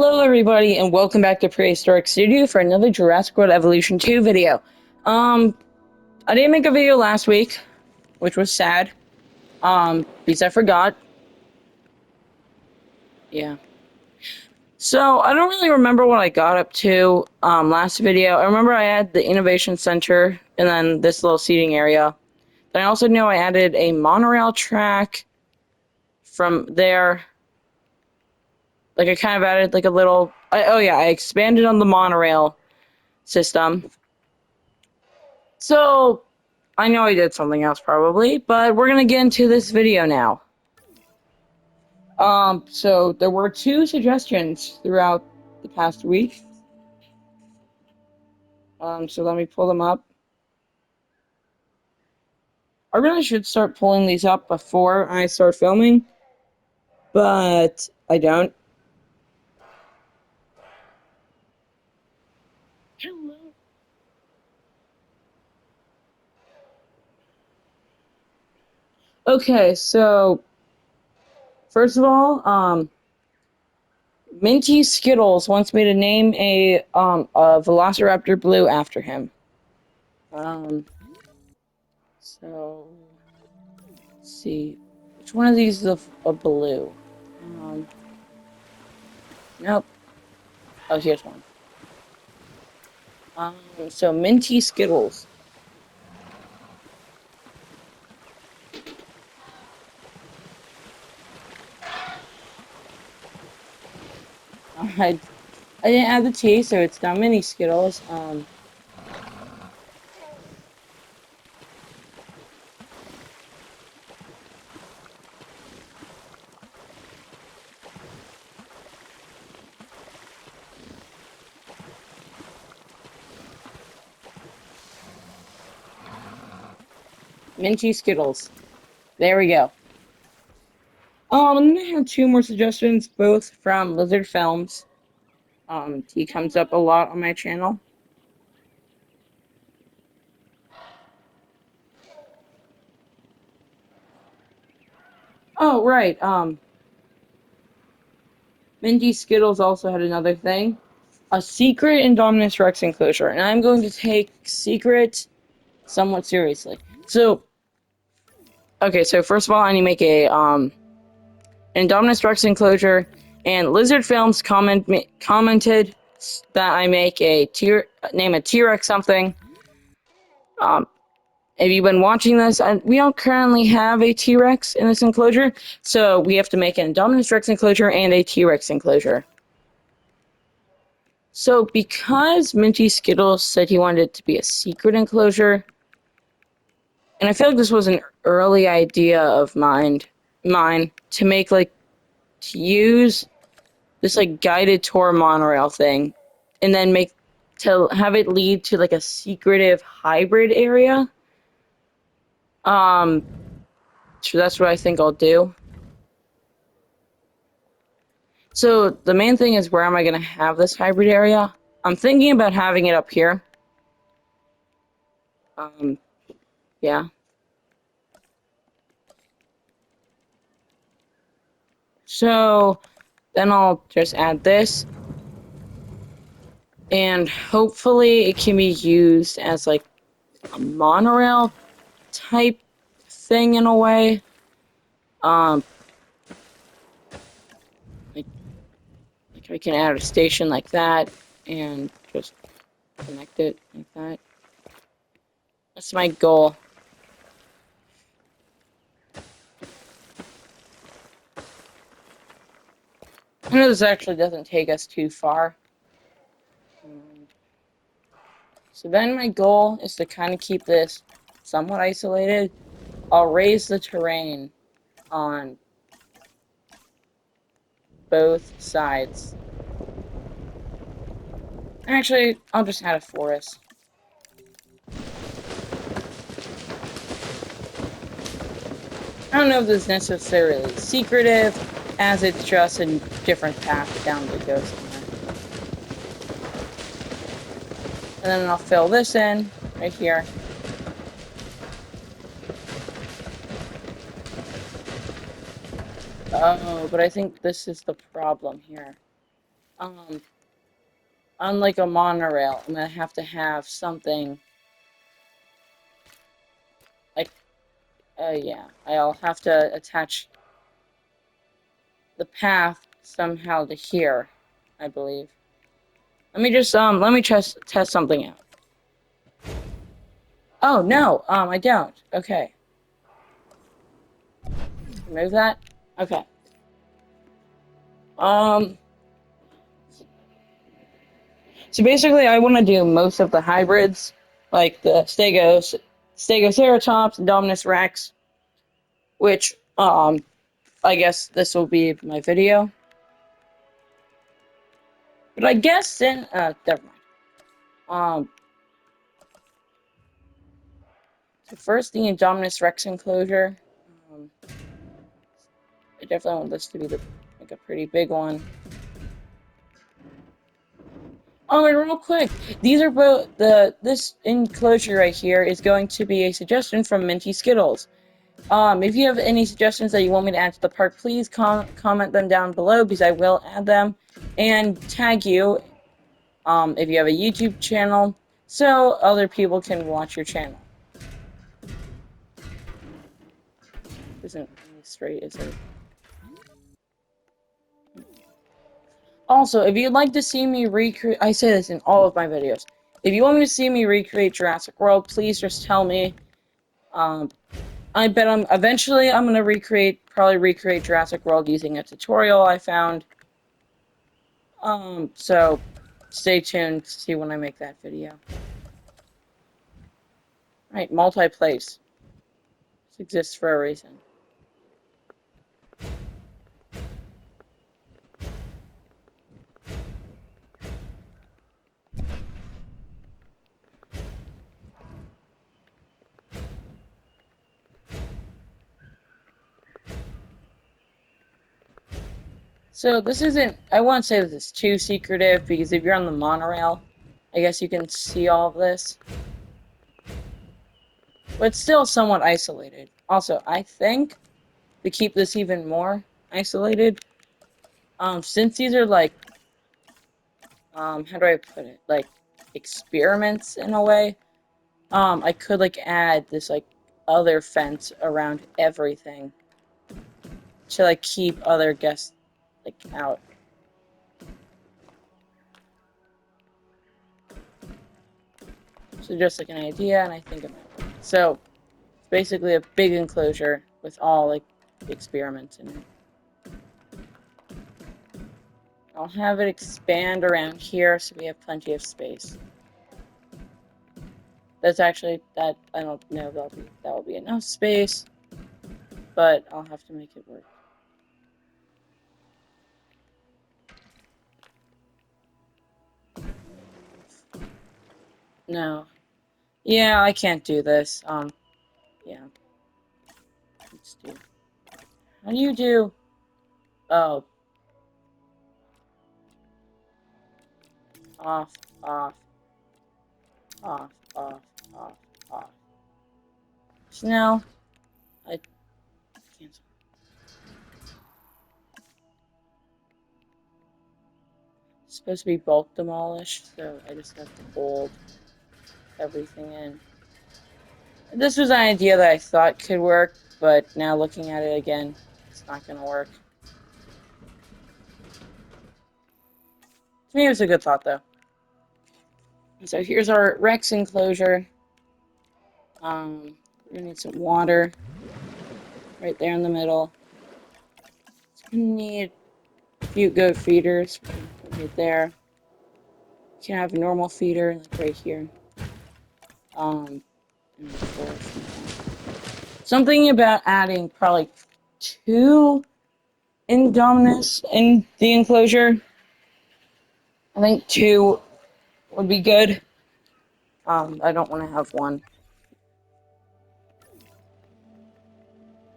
Hello everybody and welcome back to Prehistoric Studio for another Jurassic World Evolution 2 video. I didn't make a video last week, which was sad. Because I forgot. Yeah. So, I don't really remember what I got up to, last video. I remember I had the Innovation Center and then this little seating area. Then I also know I added a monorail track from there. Like, I kind of added like a little... I expanded on the monorail system. So, I know I did something else probably, but we're gonna get into this video now. So there were two suggestions throughout the past week. So let me pull them up. I really should start pulling these up before I start filming, but I don't. Hello. Okay, so first of all, Minty Skittles wants me to name a Velociraptor Blue after him. So let's see, which one of these is a blue? Nope. Oh, here's one. So Minty Skittles. I didn't add the T, so it's not Mini Skittles. Minty Skittles. There we go. And then I have two more suggestions, both from Lizard Films. He comes up a lot on my channel. Oh, right, Minty Skittles also had another thing. A secret Indominus Rex enclosure, and I'm going to take secret somewhat seriously. So, okay, so first of all, I need to make a, Indominus Rex enclosure, and Lizard Films commented that I make name a T-Rex something. If you've been watching this, we don't currently have a T-Rex in this enclosure, so we have to make an Indominus Rex enclosure and a T-Rex enclosure. So because Minty Skittles said he wanted it to be a secret enclosure, and I feel like this was an early idea of mine to make to use this guided tour monorail thing, and then to have it lead to a secretive hybrid area. So that's what I think I'll do. So the main thing is, where am I gonna have this hybrid area? I'm thinking about having it up here. Yeah. So then I'll just add this, and hopefully it can be used as a monorail type thing in a way. Like I can add a station like that and just connect it like that. That's my goal. I know this actually doesn't take us too far. So then my goal is to kind of keep this somewhat isolated. I'll raise the terrain on both sides. Actually, I'll just add a forest. I don't know if this is necessarily secretive, as it's just a different path down to go somewhere. And then I'll fill this in, right here. Oh, but I think this is the problem here. um, unlike a monorail, I'm gonna have to have something like, yeah, I'll have to attach the path somehow to here, I believe. Let me test something out. Oh, no, I don't. Okay. Remove that? Okay. Um, so basically I want to do most of the hybrids, like the Stegoceratops, Indominus Rex, which, I guess this will be my video. But I guess then, never mind. Um, so first the Indominus Rex enclosure. Um, I definitely want this to be like a pretty big one. Oh, and real quick, these are both this enclosure right here is going to be a suggestion from Minty Skittles. If you have any suggestions that you want me to add to the park, please comment them down below because I will add them and tag you. If you have a YouTube channel, so other people can watch your channel. Isn't really straight, is it? Also, if you'd like to see me recreate, I say this in all of my videos. If you want me to see me recreate Jurassic World, please just tell me. I bet eventually I'm gonna probably recreate Jurassic World using a tutorial I found. So stay tuned to see when I make that video. Right, multi-place. This exists for a reason. So this isn't, I won't say this is too secretive, because if you're on the monorail, I guess you can see all of this. But it's still somewhat isolated. Also, I think, to keep this even more isolated, since these are like, how do I put it, like, experiments in a way, I could, like, add this, like, other fence around everything to, like, keep other guests, like, out. So just, like, an idea, and I think it might work. So, it's basically a big enclosure with all, like, experiments in it. I'll have it expand around here so we have plenty of space. That's actually, I don't know if that will be enough space, but I'll have to make it work. No. Yeah, I can't do this. Yeah. Let's do. How do you do? Oh. Off, off, off, off, off, off. So now, I cancel. It's supposed to be bulk demolished, so I just have to hold everything in. This was an idea that I thought could work, but now looking at it again, it's not gonna work. To me, it was a good thought, though. So here's our Rex enclosure. We're gonna need some water right there in the middle. It's gonna need a few goat feeders right there. You can have a normal feeder like right here. And of course, something about adding probably 2 Indominus in the enclosure. I think 2 would be good. I don't want to have 1.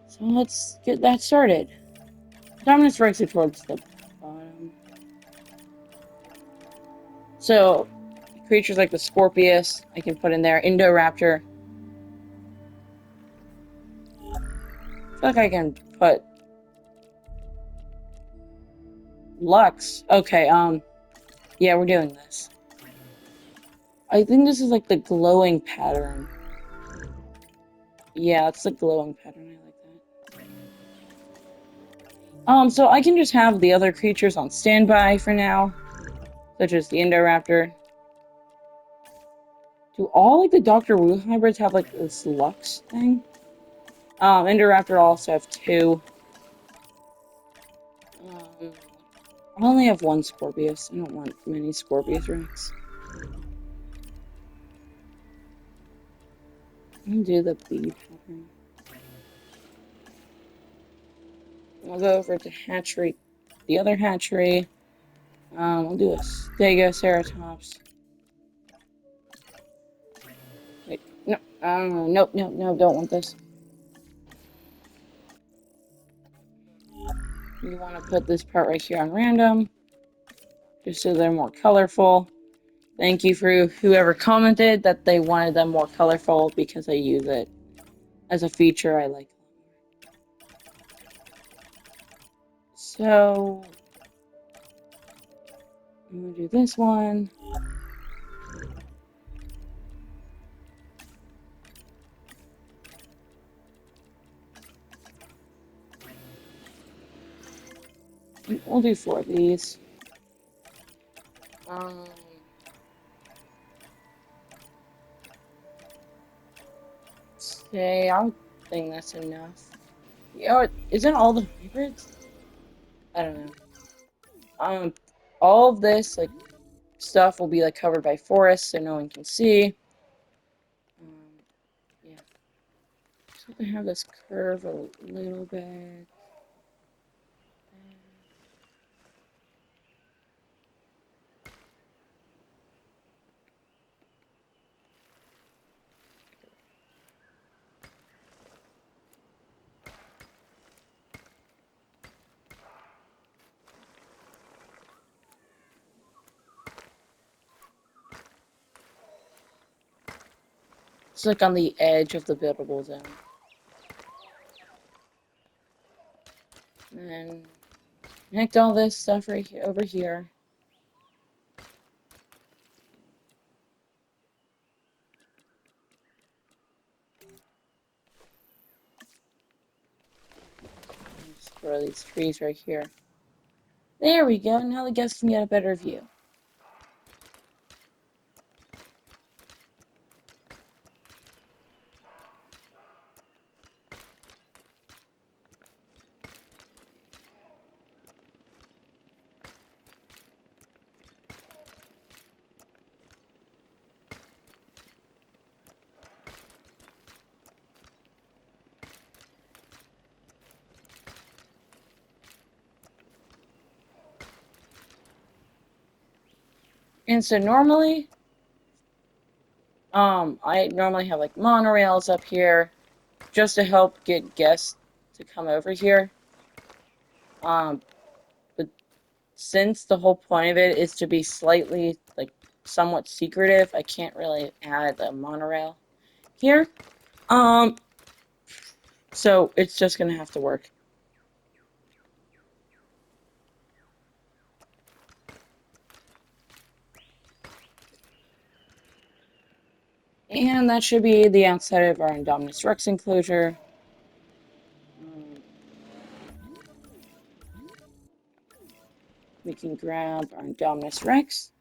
So let's get that started. Dominus Rex is towards the bottom. So, creatures like the Scorpius, I can put in there. Indoraptor. I feel like I can put Lux. Okay, Yeah, we're doing this. I think this is like the glowing pattern. Yeah, it's the glowing pattern. I like that. So I can just have the other creatures on standby for now, such as the Indoraptor. Do all like the Doctor Wu hybrids have like this Lux thing? Indoraptor also have two. Um, I only have one Scorpius. I don't want many Scorpius Rex. I'm gonna do the bee pattern. I'll go over to hatchery, the other hatchery. We'll do a Stegoceratops. Wait, no, nope, nope, no, don't want this. You want to put this part right here on random, just so they're more colorful. Thank you for whoever commented that they wanted them more colorful because I use it as a feature I like. So, I'm gonna do this one. We'll do 4 of these. Say, I don't think that's enough. Yeah, isn't all the hybrids? I don't know. All of this, like, stuff will be, like, covered by forest so no one can see. Yeah. So I can have this curve a little bit. It's like on the edge of the buildable zone. And then connect all this stuff right here over here. Just throw these trees right here. There we go. Now the guests can get a better view. And so normally, I normally have like monorails up here just to help get guests to come over here. But since the whole point of it is to be slightly, like, somewhat secretive, I can't really add a monorail here. So it's just gonna have to work. And that should be the outside of our Indominus Rex enclosure. We can grab our Indominus Rex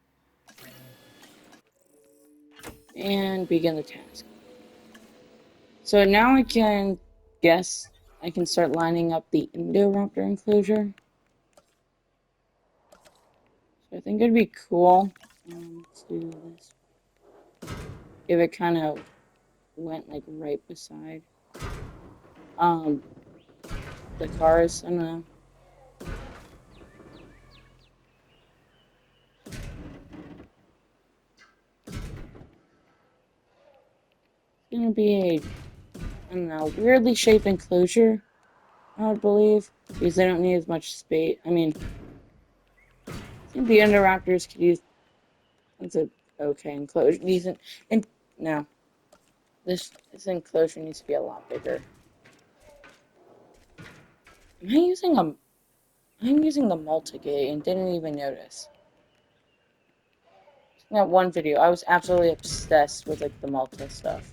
and begin the task. So now I can guess I can start lining up the Indoraptor enclosure. So I think it'd be cool. Let's do this. If it kind of went like right beside the cars. I don't know. It's gonna be a, I don't know, weirdly shaped enclosure, I would believe, because they don't need as much space. I mean, I think the Indoraptors could use. That's a okay enclosure, decent. And no, this enclosure needs to be a lot bigger. Am I using a? I'm using the multi-gate and didn't even notice. that one video, I was absolutely obsessed with like the Malta stuff.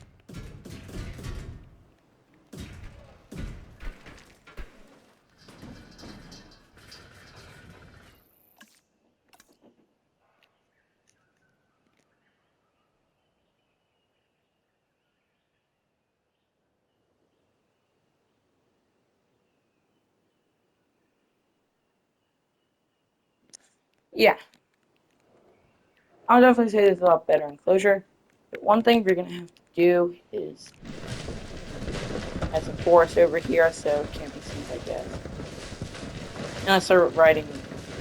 Yeah, I'll definitely say there's a lot better enclosure. But one thing we're gonna have to do is has a forest over here, so it can't be seen, I guess. And I start writing,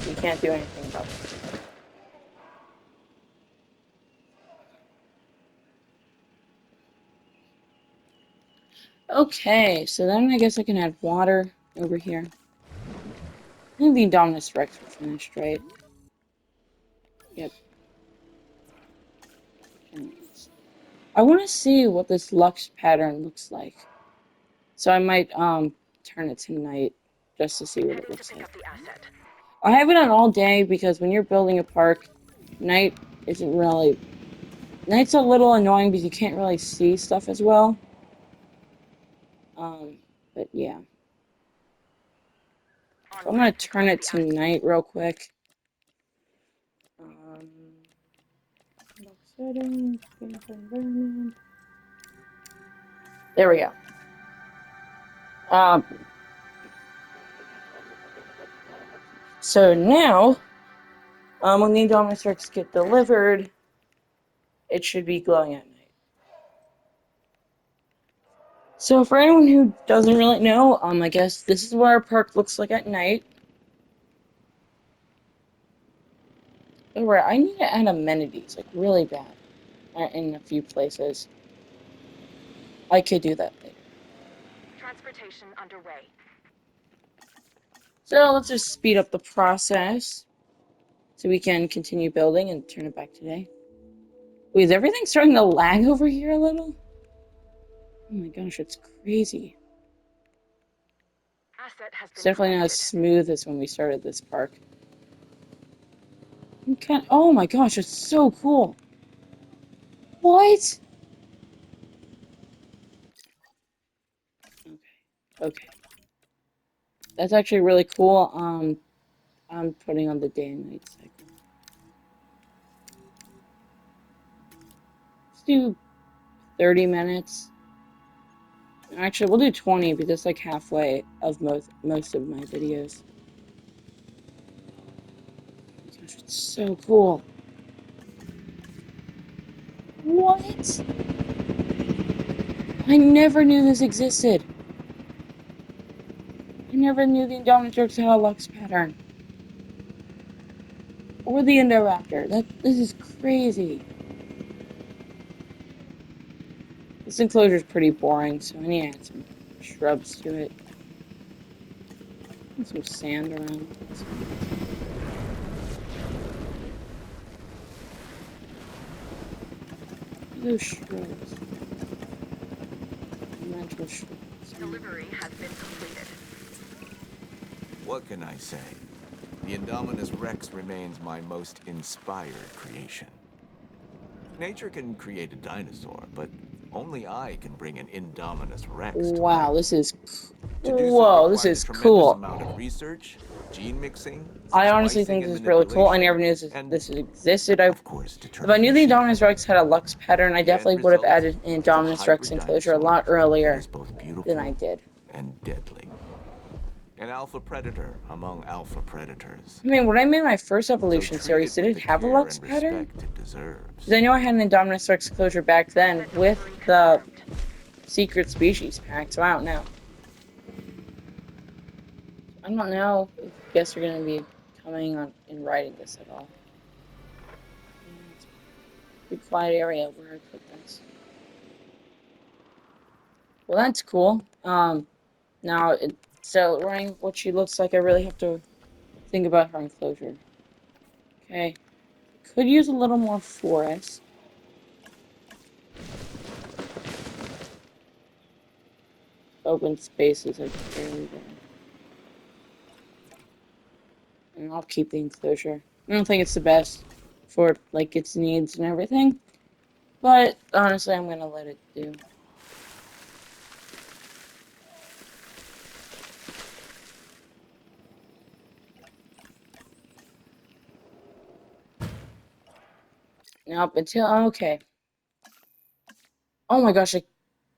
we can't do anything about it. Okay, so then I guess I can add water over here. I think the Indominus Rex are finished, right? Yep. I want to see what this Lux pattern looks like. So I might turn it to night just to see what it looks like. I have it on all day because when you're building a park, night isn't really... Night's a little annoying because you can't really see stuff as well. But yeah. So I'm gonna turn it to night real quick. Settings, environment. There we go. So now, when the Indominus Rex get delivered, it should be glowing at night. So for anyone who doesn't really know, I guess this is what our park looks like at night. Alright, I need to add amenities, like really bad, in a few places. I could do that later. Transportation underway. So let's just speed up the process so we can continue building and turn it back today. Wait, is everything starting to lag over here a little? Oh my gosh, it's crazy. Asset has been It's definitely not as collected. smooth as when we started this park. Oh my gosh, it's so cool. What? Okay. That's actually really cool. I'm putting on the day and night cycle. Let's do 30 minutes. Actually, we'll do 20 because it's like halfway of most of my videos. Oh my gosh, it's so cool. What? I never knew this existed. I never knew the Indominatrix had a Lux pattern. Or the Indoraptor. This is crazy. This enclosure is pretty boring, so I need to add some shrubs to it. And some sand around. Those shrubs. Natural shrubs. Delivery has been completed. What can I say? The Indominus Rex remains my most inspired creation. Nature can create a dinosaur, but only I can bring an Indominus Rex to Wow, life. this is... To do so Whoa, this requires is a tremendous cool. amount of research, gene mixing, I honestly splicing think and this is really cool. I never manipulation, knew and, this existed. of course, If I knew the determination. Indominus Rex had a Lux pattern, I The end definitely would have result added an is a Indominus Rex hybrid enclosure a dinosaur lot that earlier is both than beautiful I did. and deadly. An alpha predator among alpha predators. I mean, when I made my first So Evolution treat series, it did with it the have a care Lux and pattern? respect it deserves. Because I know I had an Indominus Rex enclosure back then Asset with delivery the confirmed. Secret Species pack, so I don't know. I don't know if guests are going to be coming on and writing this at all. Yeah, it's a pretty quiet area where I put this. Well, that's cool. Now, so running what she looks like, I really have to think about her enclosure. Okay. Could use a little more forest. Open spaces are barely there. And I'll keep the enclosure. I don't think it's the best for like its needs and everything. But honestly, I'm gonna let it do. Nope, until okay. Oh my gosh, I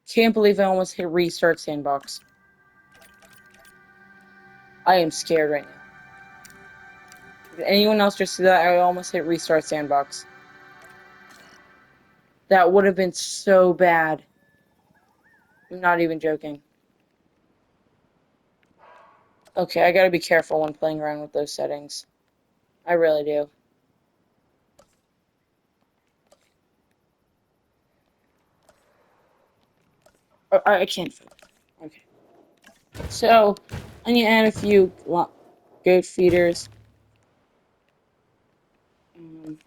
can't believe I almost hit restart sandbox. I am scared right now. Did anyone else just see that? I almost hit restart sandbox. That would have been so bad. I'm not even joking. Okay, I gotta be careful when playing around with those settings. I really do. I can't focus. Okay. So, I need to add a few goat feeders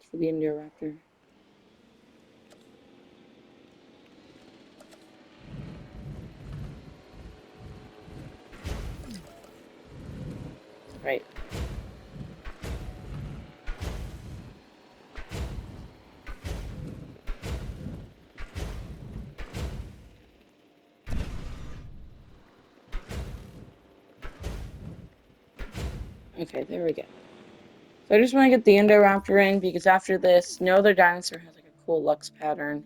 for the Indoraptor. Right. Okay, there we go. So I just want to get the Indoraptor in because after this, no other dinosaur has like a cool Lux pattern.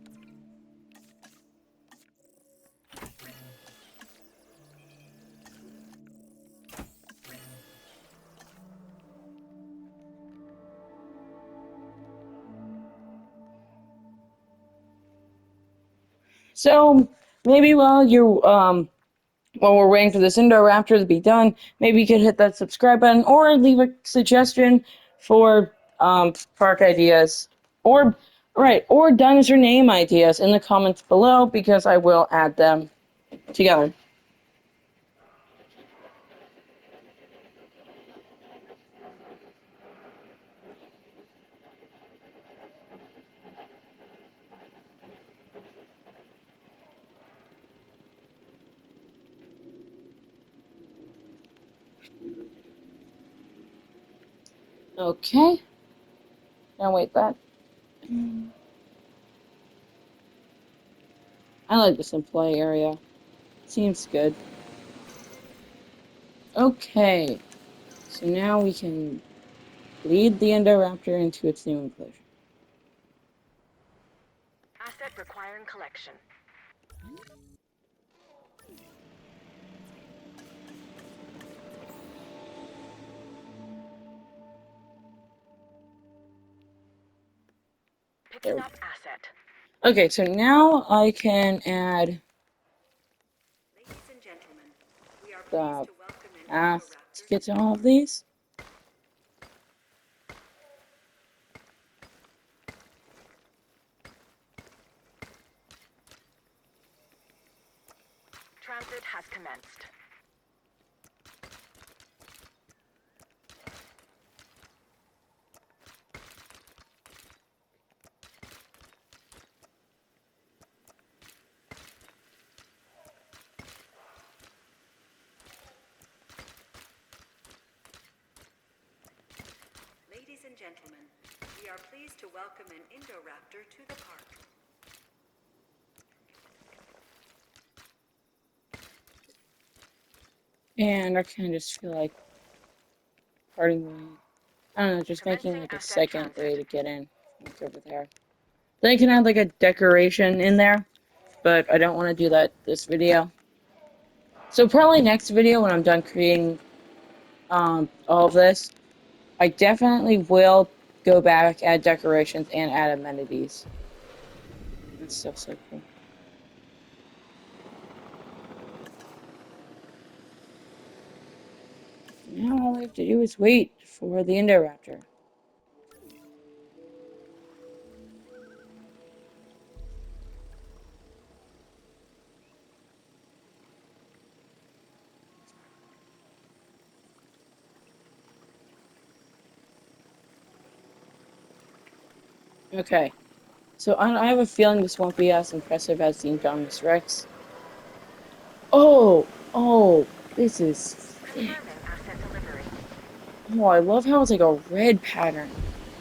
So maybe while we're waiting for this Indoraptor to be done, maybe you could hit that subscribe button or leave a suggestion for park ideas or or dinosaur name ideas in the comments below because I will add them together. Okay. Now wait that. I like this employee area. Seems good. Okay. So now we can lead the Indoraptor into its new enclosure. Asset requiring collection. Picking up asset. Okay, so now I can add Ladies and gentlemen, we are the pleased to welcome an path to Indoraptor. get to all of these. Transit has commenced. Ladies and gentlemen, we are pleased to welcome an Indoraptor to the park. And I kind of just feel like parting way. I don't know, just making Commencing like a asset second transit. way to get in. Like over there. Then I can add like a decoration in there, but I don't want to do that this video. So probably next video when I'm done creating all of this, I definitely will go back, add decorations, and add amenities. That's still so cool. Now all I have to do is wait for the Indoraptor. Okay, so I have a feeling this won't be as impressive as the Indominus Rex. Oh, this is sick. Confirming asset delivery. Oh, I love how it's like a red pattern.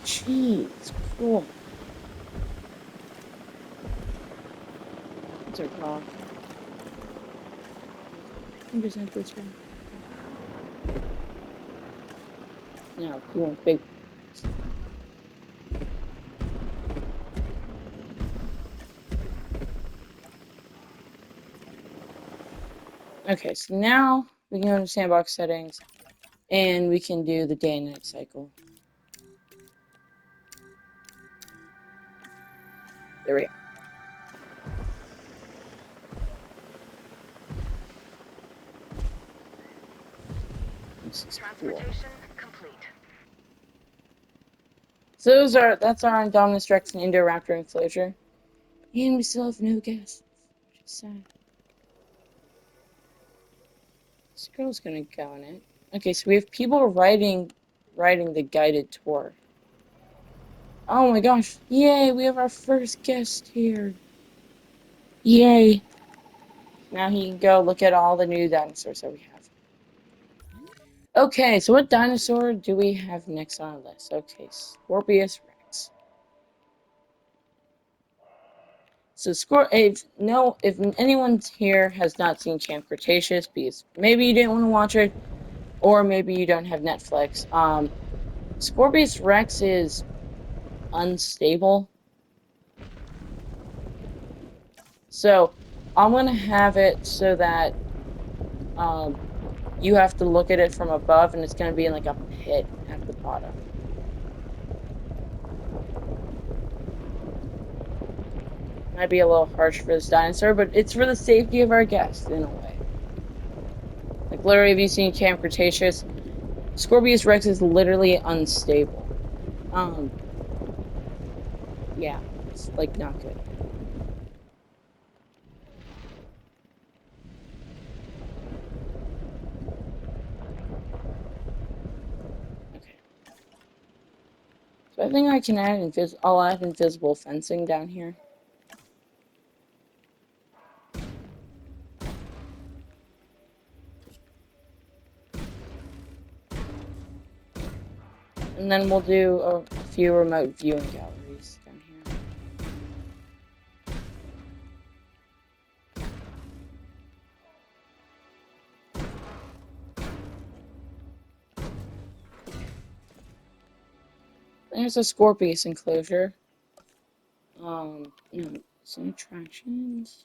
Jeez Cool. What's our call? 100% this one. No, you want big. Okay, so now we can go to sandbox settings and we can do the day and night cycle. There we go. This is cool. complete. So that's our Indominus Rex and Indoraptor enclosure. And we still have no guests, which is sad. This girl's gonna go in it. Okay, so we have people riding the guided tour. Oh my gosh! Yay! We have our first guest here. Yay! Now he can go look at all the new dinosaurs that we have. Okay, so what dinosaur do we have next on our list? Okay, Scorpius Rex. So if anyone here has not seen Camp Cretaceous, because maybe you didn't want to watch it, or maybe you don't have Netflix, Scorpius Rex is unstable. So I'm gonna have it so that you have to look at it from above, and it's gonna be in like a pit at the bottom. Might be a little harsh for this dinosaur, but it's for the safety of our guests in a way. Like literally, have you seen Camp Cretaceous? Scorpius Rex is literally unstable. Yeah, it's like not good. Okay. So I think I can I'll add invisible fencing down here. And then we'll do a few remote viewing galleries down here. There's a Scorpius enclosure. No, some attractions.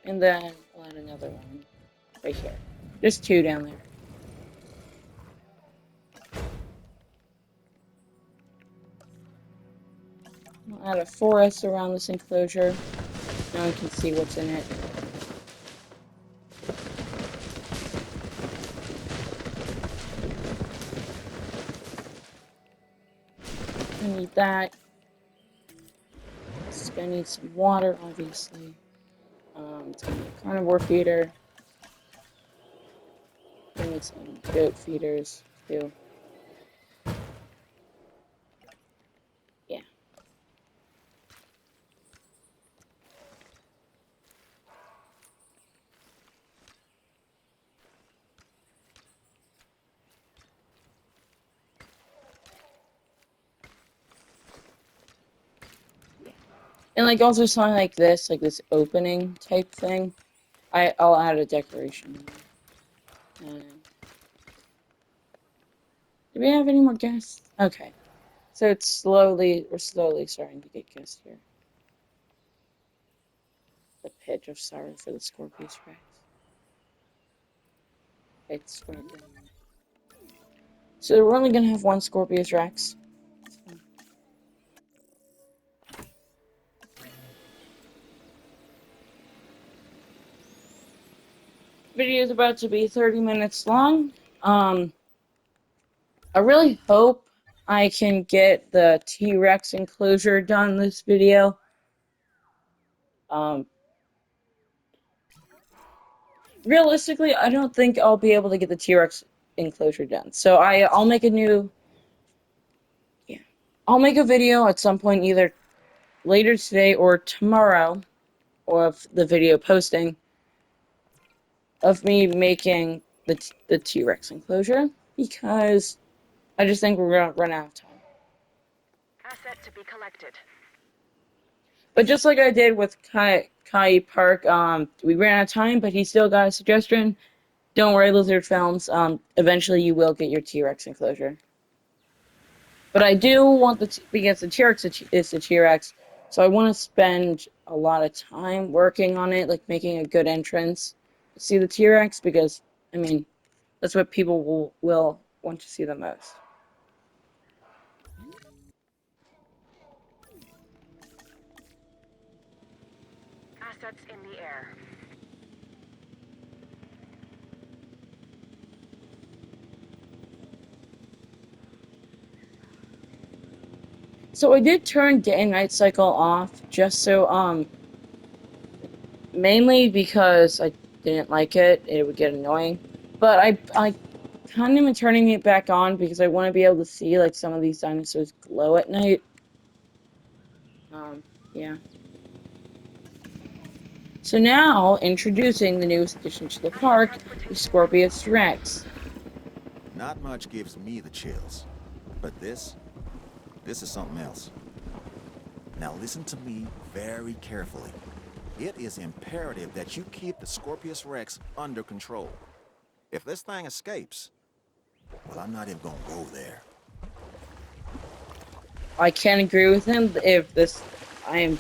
And then we'll add another one right here. There's two down there. We'll add a forest around this enclosure. No one can see what's in it. I need that. It's gonna need some water, obviously. It's gonna be a carnivore feeder. Gonna need some goat feeders too. Yeah. And like also something like this opening type thing. I'll add a decoration. Do we have any more guests? Okay. So we're slowly starting to get guests here. The pitch of sorrow for the Scorpius Rex. It's Scorpion. So we're only gonna have one Scorpius Rex. Video is about to be 30 minutes long. I really hope I can get the T-Rex enclosure done this video. Realistically, I don't think I'll be able to get the T-Rex enclosure done. So I'll make a new... Yeah. I'll make a video at some point either later today or tomorrow of the video posting. of me making the T-Rex enclosure because I just think we're gonna run out of time. Asset to be collected. But just like I did with Kai Park, we ran out of time, but he still got a suggestion. Don't worry, Lizard Films. Eventually you will get your T-Rex enclosure. But I do want because the T-Rex is the T-Rex, so I want to spend a lot of time working on it, like making a good entrance to see the T-Rex, because, I mean, that's what people will want to see the most. Assets in the air. So I did turn day and night cycle off, just so, mainly because I didn't like it. It would get annoying. But I kind of am turning it back on because I want to be able to see, like, some of these dinosaurs glow at night. Yeah. So now, introducing the newest addition to the park, the Scorpius Rex. Not much gives me the chills, but this is something else. Now listen to me very carefully. It is imperative that you keep the Scorpius Rex under control. If this thing escapes, well, I'm not even gonna go there. I can't agree with him if this... I am...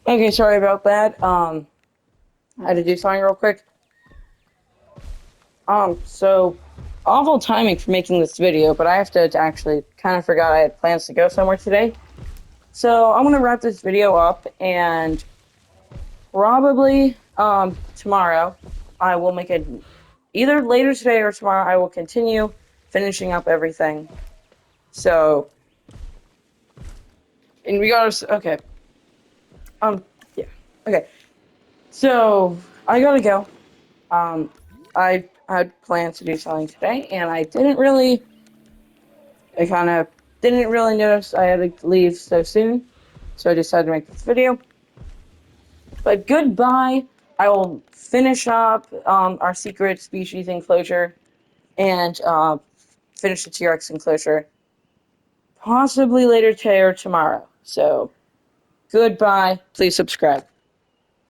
Okay, sorry about that. I had to do something real quick. So awful timing for making this video, but I have to actually kind of forgot I had plans to go somewhere today. So I'm gonna wrap this video up, and probably tomorrow I will make it either later today or tomorrow. I will continue finishing up everything. So in regards, okay, yeah, okay. So I gotta go. I had plans to do something today, and I didn't really. I kind of didn't really notice I had to leave so soon, so I decided to make this video. But goodbye. I will finish up our secret species enclosure and finish the T-Rex enclosure possibly later today or tomorrow. So goodbye. Please subscribe.